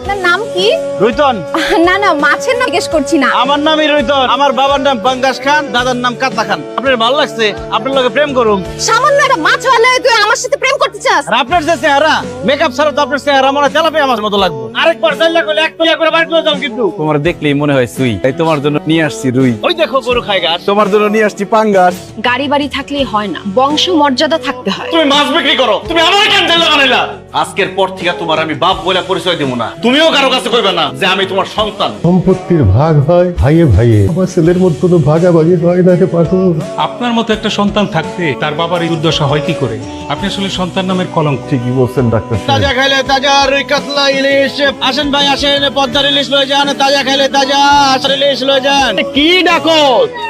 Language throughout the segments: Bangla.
আপনার নাম কি? রুইতন। না না, মাছের নাম জিজ্ঞেস করছি না। আমার নামই রুইতন, আমার বাবার নাম পাঙ্গাস খান, দাদার নাম কাতলা খান। আপনার ভালো লাগছে? আপনার লগে প্রেম করুম। সামান্য একটা মাছ ওয়ালা হয়ে তুই আমার সাথে প্রেম করতে চাস? আর আপনার যে চেহারা, মেকআপ ছাড়া তো আপনার চেহারা মনে তেলাপি আমার মতো লাগবে। আরেকবার চাইলে কইলে এক তোলা করে বাড়ি যাও কিন্তু। তোমার দেখলেই মনে হয় সুই, তাই তোমার জন্য নিয়ে আসছি রুই। ওই দেখো গরু খায় ঘাস। তোমার জন্য নিয়ে আসছি পাঙ্গাস। গাড়ি বাড়ি থাকলেই হয় না, বংশ মর্যাদা থাকতে হয়। তুমি মাছ বিক্রি করো, তুমি আমার কেন তেলা বানাইলা? আজকের পর থেকে তোমার আমি বাপ বলে পরিচয় দেব না। তুমিও কারো কাছে কইবে না যে আমি তোমার সন্তান। সম্পত্তির ভাগ হয় ভাইয়ে ভাইয়ে, আমার ছেলের মধ্যে কোনো ভাগাভাগি হয় না রে পাগল। আপনার মতো একটা সন্তান থাকতে তার বাবার এই দুর্দশা হয় কি করে? আপনি আসলে সন্তান নামের কলঙ্ক। ঠিকই বলছেন ডাক্তার সাহেব। তাজা খাইলে তাজা রুই কাতলা ইলিশ। আসেন ভাই আসেন, পদ্মার ইলিশ লয়ে যান। তাজা খাইলে তাজা আসার ইলিশ লয়ে যান। কি ডাকো?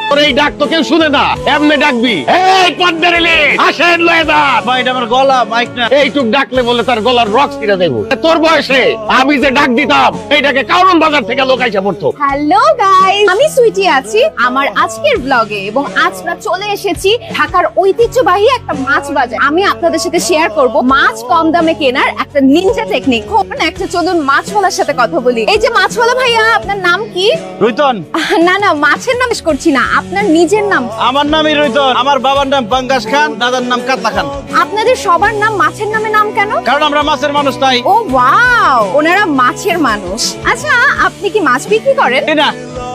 তোর এই ডাক তো কেউ শুনে না, এমনি ডাকবি, এই পদ্মার ইলিশ আসেন লয়ে যান। ভাই এটা আমার গলা, মাইক না। এইটুক ডাকলে বলে তার গলার রক ছিঁড়ে দেবো। তোর বয়সে আমি যে ডাক দিতাম এইটাকে কারণ বাজার থেকে লোক আইসা পড়তো। হ্যালো গাইস, আমি সুইটি আছি আমার আজকের ব্লগে এবং আজ আমরা চলে এসেছি ঢাকার ঐতিহ্যবাহী একটা মাছ বাজার। আমি আপনাদের সাথে শেয়ার করব মাছ কম দামে কেনার একটা নিনজা টেকনিক। কোন একটা চলুন মাছওয়ালার সাথে কথা বলি। এই যে মাছওয়ালা ভাইয়া, আপনার নাম কি? রুইতন। না না, মাছের নাম জিজ্ঞেস করছি না, আপনার নিজের নাম। আমার নামই রুইতন, আমার বাবার নাম পাঙ্গাস খান, দাদার নাম কাতলা খান। আপনাদের সবার নাম মাছের নামে নাম কেন? কারণ আমরা মাছের মানুষ তাই। ও ওয়াও, ওনারা মাছের মানুষ। আচ্ছা, আপনি কি মাছ বিক্রি করেন? এই না,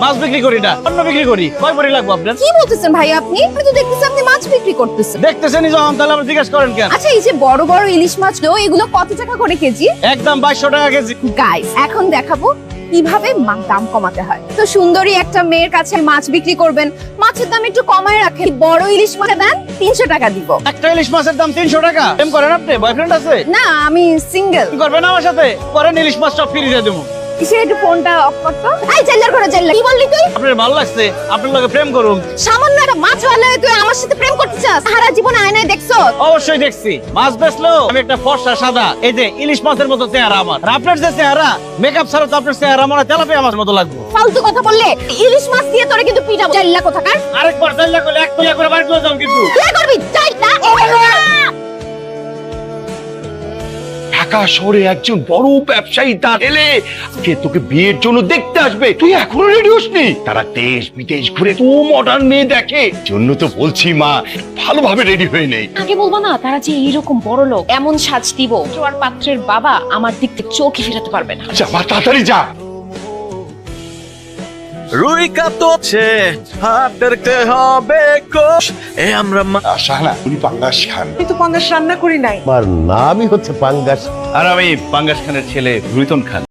মাছ বিক্রি করি না, অন্য বিক্রি করি। কয় বড়ি লাগবে আপনার? কি বলতেছেন ভাই আপনি? আমি তো দেখতেছি আপনি মাছ বিক্রি করতেছেন। দেখতেছেনই যখন, তাহলে আপনি জিজ্ঞেস করেন কেন? আচ্ছা, এই যে বড় বড় ইলিশ মাছ এগুলো কত টাকা করে কেজি? একদম 2200 টাকা কেজি। গাইস, এখন দেখাবো কিভাবে দাম কমাতে হয়। তো সুন্দরী একটা মেয়ের কাছে মাছ বিক্রি করবেন, মাছের দাম একটু কমায় রাখেন। বড় ইলিশ মাছ দেন 300 টাকা দিব। একটা ইলিশ মাছের দাম 300 টাকা। প্রেম করেন আপনি? বয়ফ্রেন্ড আছে? না, আমি সিঙ্গেল। কি করবেন আমার সাথে? করেন, ইলিশ মাছ সব ফ্রি দিয়ে দেবো। কিসের একটু ফোনটা অফ করতো। এই জেলার করে জেলার, কি বললি তুই? আপনার ভালো লাগছে? আপনার লগে প্রেম করুম। সামান্য একটা মাছ ওয়ালা হয়ে তুই আমার সাথে প্রেম করতে চাস? সারা জীবন আয়নায় দেখছো? অবশ্যই দেখছি। মাছ বেচলো আমি একটা ফর্সা সাদা, এই যে ইলিশ মাছের মতো চেহারা আমার। আর আপনার যে চেহারা, মেকআপ ছাড়া তো আপনার চেহারা মনে তেলাপি আমার মতো লাগবে। ফালতু কথা বললে ইলিশ মাছ দিয়ে তোরে কিন্তু পিটাবো। জেল্লা কোথাকার। আরেকবার চাইলে কইলে এক তোলা করে বাড়ি যাও কিন্তু। কি করবি? জেল্লা। ঢাকা শহরে একজন বড় ব্যবসায়ী তার ছেলে কে তোকে বিয়ের জন্য দেখতে আসবে, তুই এখনো রেডি হসনি? তারা দেশ বিদেশ ঘুরে তো মডার্ন মেয়ে দেখে, জন্য তো বলছি মা, ভালোভাবে রেডি হয়ে নেই। আগে বলবো না তারা যে এইরকম বড় লোক, এমন সাজ দিব আর পাত্রের বাবা আমার দিক থেকে চোখই ফেরাতে পারবে না। যা মা, তাড়াতাড়ি যা। রুই কাতছে হাতেরতে হবে কোষ এ আমরা শাহানা, উনি পাঙ্গাস খান। আমি তো পাঙ্গাস রান্না করি নাই। আমার নামই হচ্ছে পাঙ্গাস। আর আমি পাঙ্গাস খানের ছেলে রুইতন খান।